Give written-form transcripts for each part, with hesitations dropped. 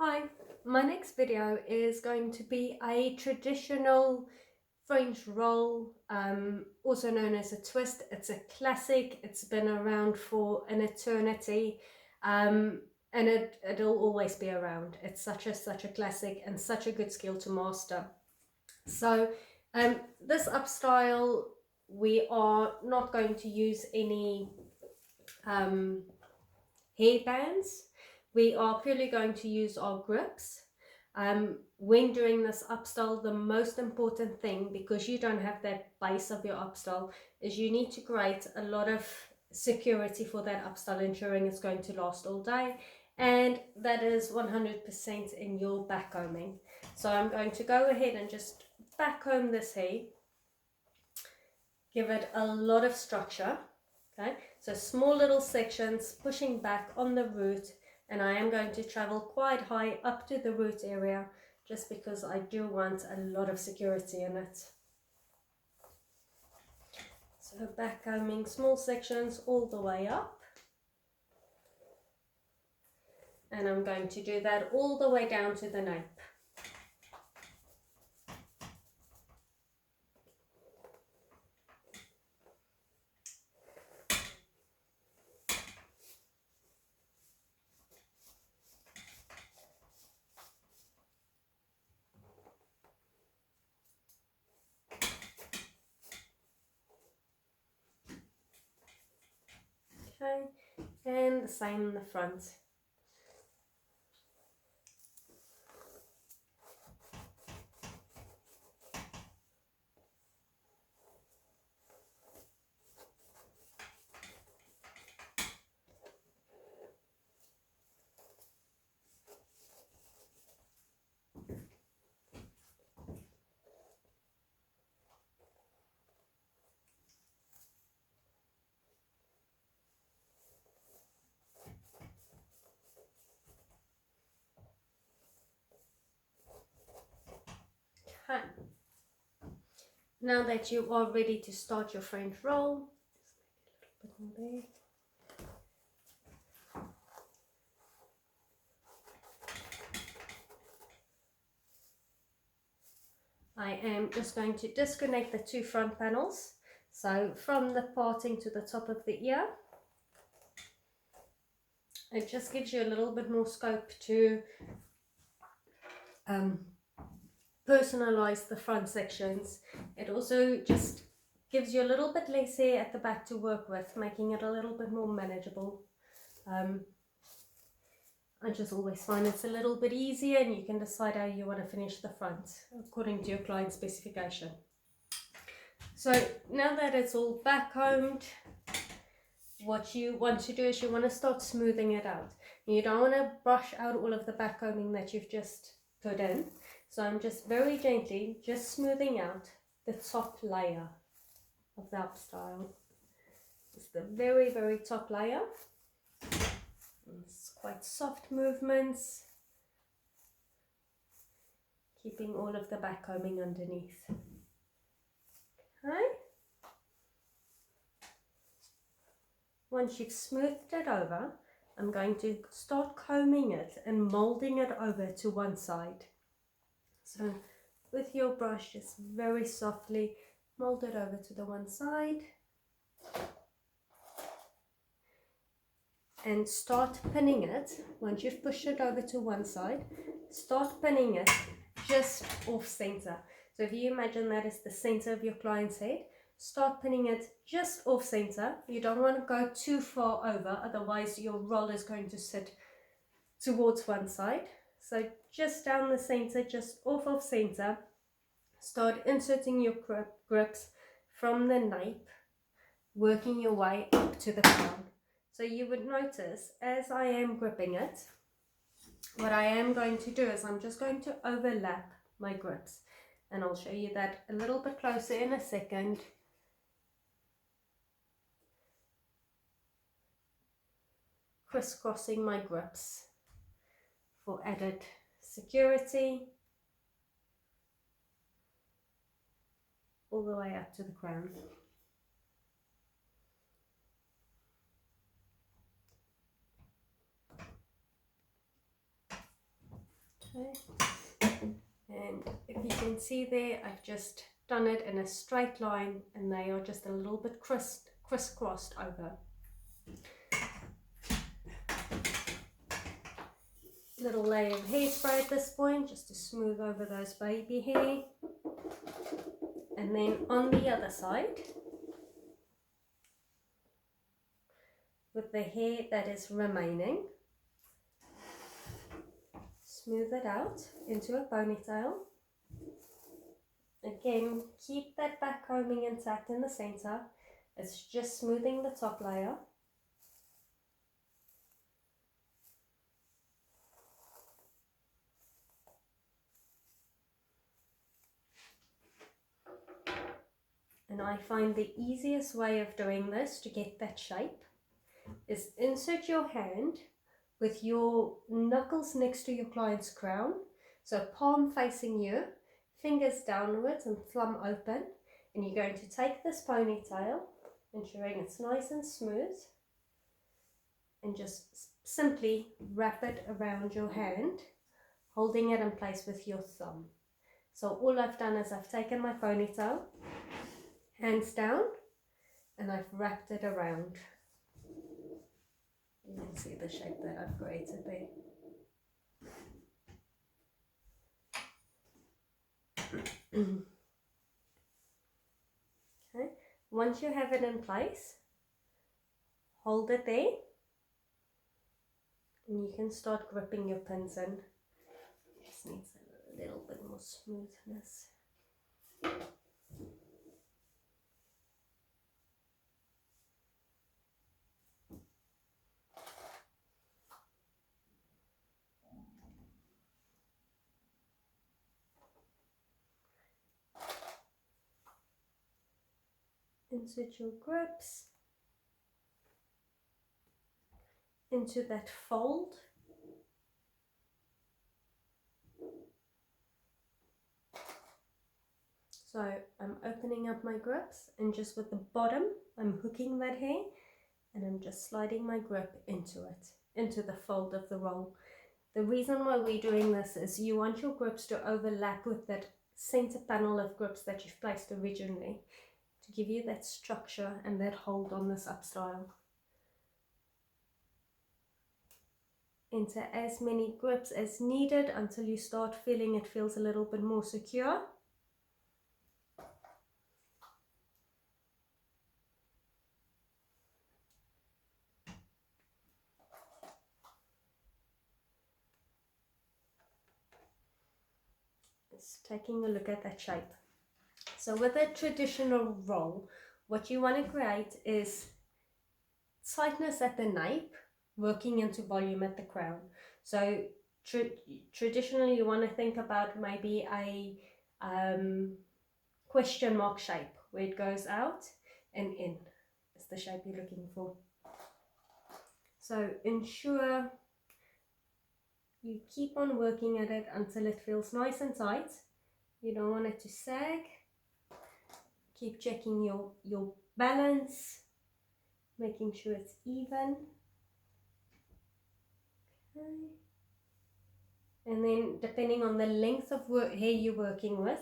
Hi, my next video is going to be a traditional French roll, also known as a twist. It's a classic, it's been around for an eternity, and it'll always be around. It's such a classic and such a good skill to master. So this upstyle, we are not going to use any hairbands. We are purely going to use our grips. When doing this upstyle, the most important thing, because you don't have that base of your upstyle, is you need to create a lot of security for that upstyle, ensuring it's going to last all day, and that is 100% in your back combing. So I'm going to go ahead and just back comb this hair, give it a lot of structure. Okay, so small little sections pushing back on the root, and I am going to travel quite high up to the root area just because I do want a lot of security in it. So back combing small sections all the way up, and I'm going to do that all the way down to the nape. Okay, and the same in the front. Okay. Now that you are ready to start your French roll, just make a little bit more there. I am just going to disconnect the two front panels. So from the parting to the top of the ear, it just gives you a little bit more scope to personalize the front sections. It also just gives you a little bit less hair at the back to work with, making it a little bit more manageable. I just always find it's a little bit easier, and you can decide how you want to finish the front according to your client's specification. So now that it's all back combed, what you want to do is you want to start smoothing it out. You don't want to brush out all of the back combing that you've just put in. So I'm just very gently just smoothing out the top layer of the upstyle. It's the very top layer. It's quite soft movements, keeping all of the back combing underneath. Okay. Once you've smoothed it over, I'm going to start combing it and molding it over to one side. So with your brush, just very softly mold it over to the one side and start pinning it. Once you've pushed it over to one side, start pinning it just off center. So if you imagine that is the center of your client's head, start pinning it just off center. You don't want to go too far over, otherwise your roll is going to sit towards one side. So just down the center, just off of center, start inserting your grips from the nape, working your way up to the crown. So you would notice as I am gripping it, what I am going to do is I'm just going to overlap my grips, and I'll show you that a little bit closer in a second. Crisscrossing my grips for added security all the way up to the crown. Okay. And if you can see there, I've just done it in a straight line and they are just a little bit crisscrossed over. Little layer of hairspray at this point just to smooth over those baby hair. And then on the other side, with the hair that is remaining, smooth it out into a ponytail. Again, keep that back combing intact in the center. It's just smoothing the top layer. And I find the easiest way of doing this to get that shape is insert your hand with your knuckles next to your client's crown, so palm facing you, fingers downwards and thumb open, and you're going to take this ponytail, ensuring it's nice and smooth, and just simply wrap it around your hand, holding it in place with your thumb. So all I've done is I've taken my ponytail, hands down, and I've wrapped it around. You can see the shape that I've created there. Okay. Once you have it in place, hold it there, and you can start gripping your pins in. It just needs a little bit more smoothness. Insert your grips into that fold. So I'm opening up my grips, and just with the bottom, I'm hooking that hair, and I'm just sliding my grip into it, into the fold of the roll. The reason why we're doing this is you want your grips to overlap with that center panel of grips that you've placed originally, to give you that structure and that hold on this upstyle. Enter as many grips as needed until you start feeling it feels a little bit more secure. Just taking a look at that shape. So with a traditional roll, what you want to create is tightness at the nape, working into volume at the crown. So traditionally you want to think about maybe a question mark shape where it goes out and in is the shape you're looking for. So ensure you keep on working at it until it feels nice and tight. You don't want it to sag. Keep checking your balance, making sure it's even. Okay. And then depending on the length of hair you're working with,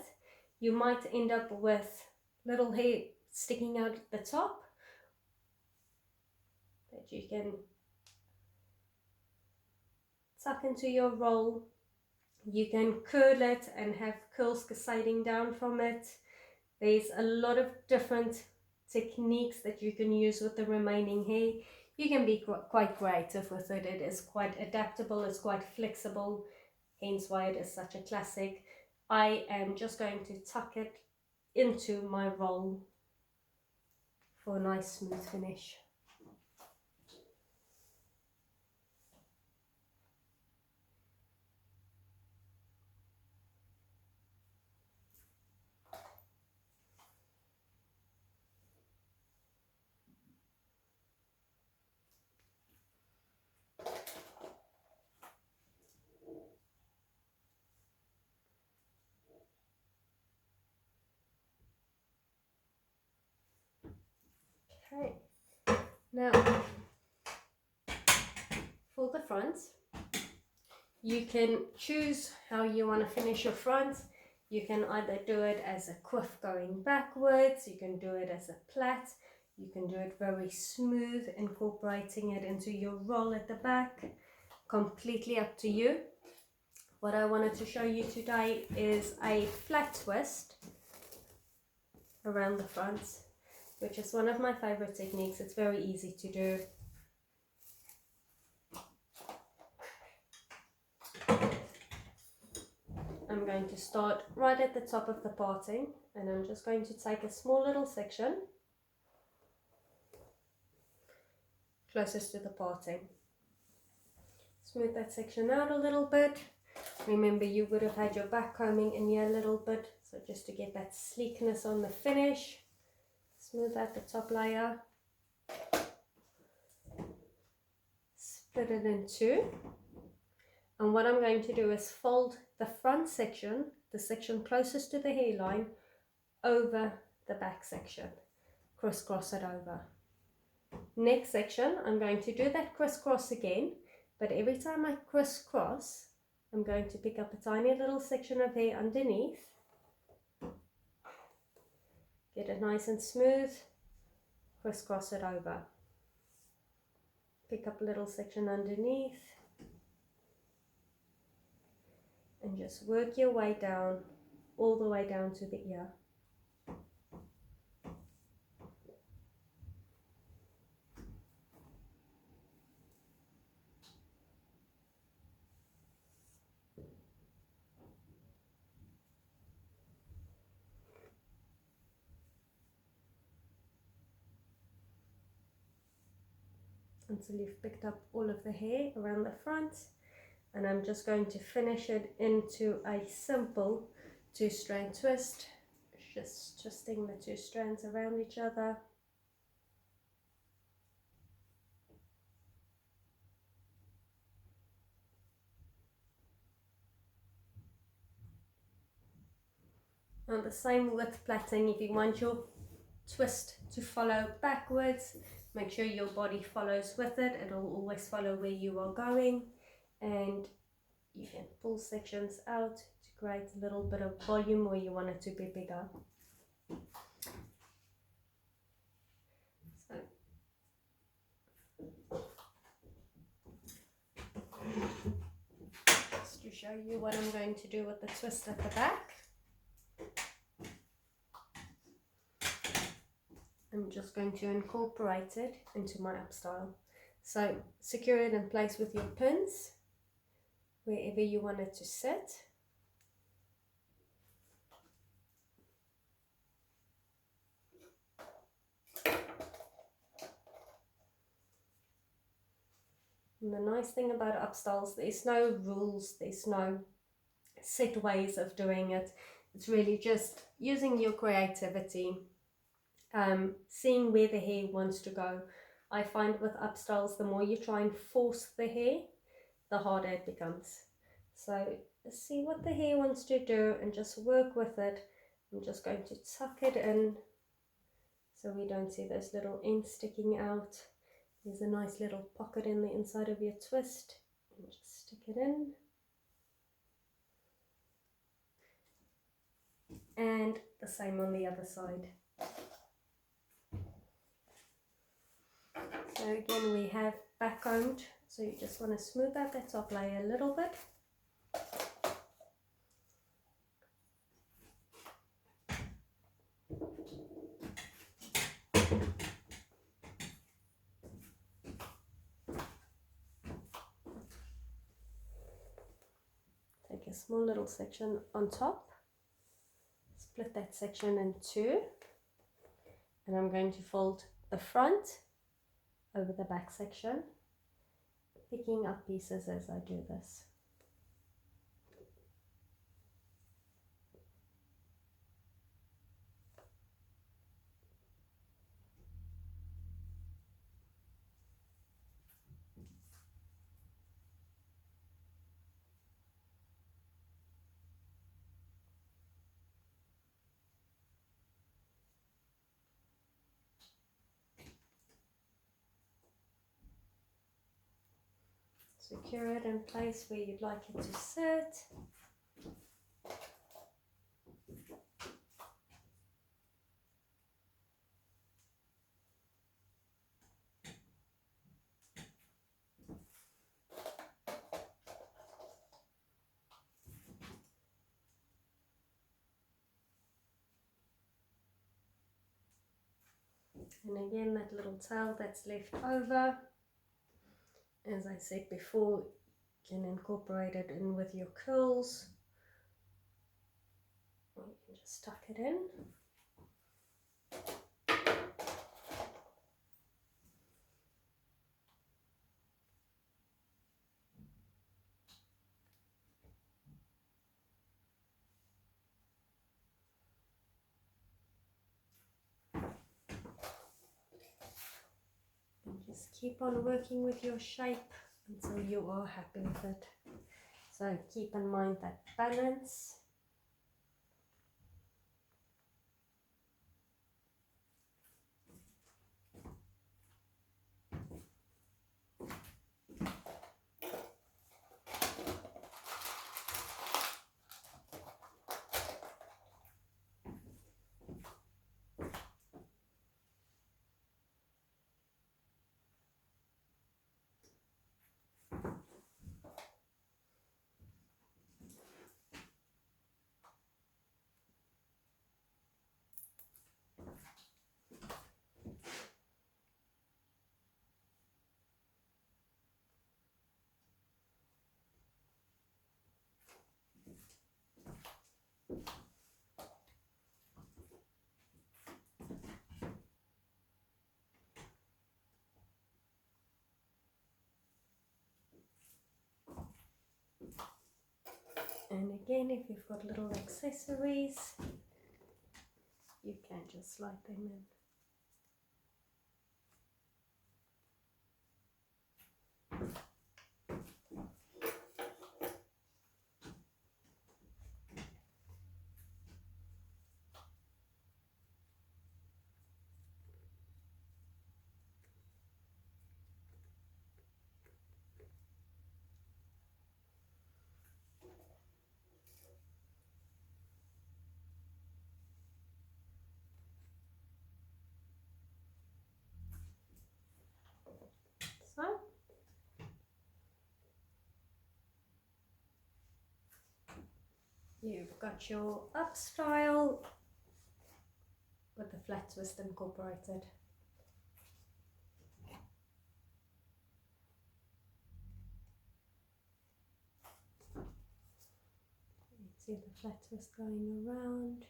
you might end up with little hair sticking out at the top that you can tuck into your roll. You can curl it and have curls cascading down from it. There's a lot of different techniques that you can use with the remaining hair. You can be quite creative with it. It is quite adaptable, it's quite flexible, hence why it is such a classic. I am just going to tuck it into my roll for a nice smooth finish. Okay, now for the front, You can choose how you want to finish your front. You can either do it as a quiff going backwards, you can do it as a plait, you can do it very smooth, incorporating it into your roll at the back. Completely up to you. What I wanted to show you today is a flat twist around the front, which is one of my favorite techniques. It's very easy to do. I'm going to start right at the top of the parting, and I'm just going to take a small little section closest to the parting. Smooth that section out a little bit. Remember, you would have had your back combing in here a little bit, so just to get that sleekness on the finish. Smooth out the top layer. Split it in two. And what I'm going to do is fold the front section, the section closest to the hairline, over the back section. Crisscross it over. Next section, I'm going to do that crisscross again, but every time I crisscross, I'm going to pick up a tiny little section of hair underneath. Get it nice and smooth. Crisscross it over. Pick up a little section underneath. And just work your way down, all the way down to the ear. Until you've picked up all of the hair around the front. And I'm just going to finish it into a simple two-strand twist, just twisting the two strands around each other. And the same with plaiting. If you want your twist to follow backwards, make sure your body follows with it. It'll always follow where you are going, and you can pull sections out to create a little bit of volume where you want it to be bigger. So just to show you what I'm going to do with the twist at the back, I'm just going to incorporate it into my upstyle. So secure it in place with your pins wherever you want it to sit. And the nice thing about upstyles, there's no rules, there's no set ways of doing it. It's really just using your creativity, seeing where the hair wants to go. I find with upstyles, the more you try and force the hair, the harder it becomes. So see what the hair wants to do and just work with it. I'm just going to tuck it in so we don't see those little ends sticking out. There's a nice little pocket in the inside of your twist, and just stick it in. And the same on the other side. So again, we have back combed, so you just want to smooth out that top layer a little bit. Take a small little section on top, split that section in two, and I'm going to fold the front over the back section, picking up pieces as I do this. Secure it in place where you'd like it to sit. And again, that little tail that's left over, as I said before, you can incorporate it in with your curls. Or you can just tuck it in. And just keep on working with your shape until you are happy with it. So keep in mind that balance. And again, if you've got little accessories, you can just slide them in. So, you've got your up style with the flat twist incorporated. You see the flat twist going around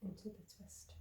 into the twist.